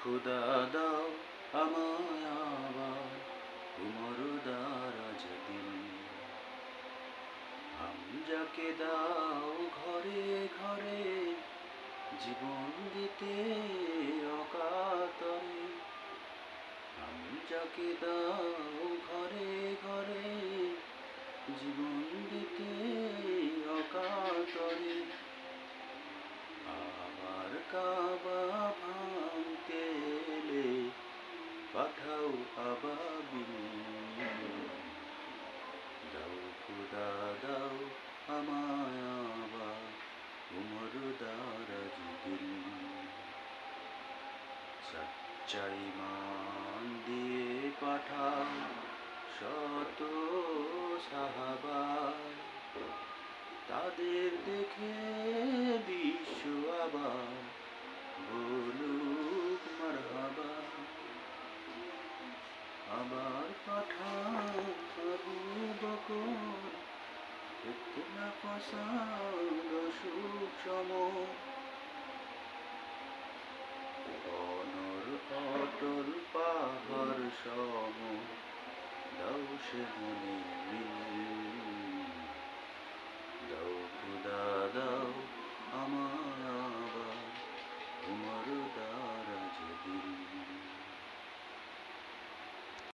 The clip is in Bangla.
খুদা দাও আমায় আবার উমর দারাজ দিন। যাকে দাও ঘরে ঘরে জীবন দিতে অকাতরে। যাকে দাও ঘরে ঘরে জীবন দিতে অকাতরে। আমার কাবা ভাঙতে এলে পাঠাও আবাবিল। দাও খুদা দাও আমায় আবার উমর দারাজ দিল। সচ্চাই মান দিয়ে পাঠাও শত সাহাবা। তাদের দেখে বিশ্ব আবার বলুক মারহাবা। আবার পাঠাও আবু বকর ইতনা পছন্দ সুষম। অনর অটল পাহাড় সম দাও সে মনে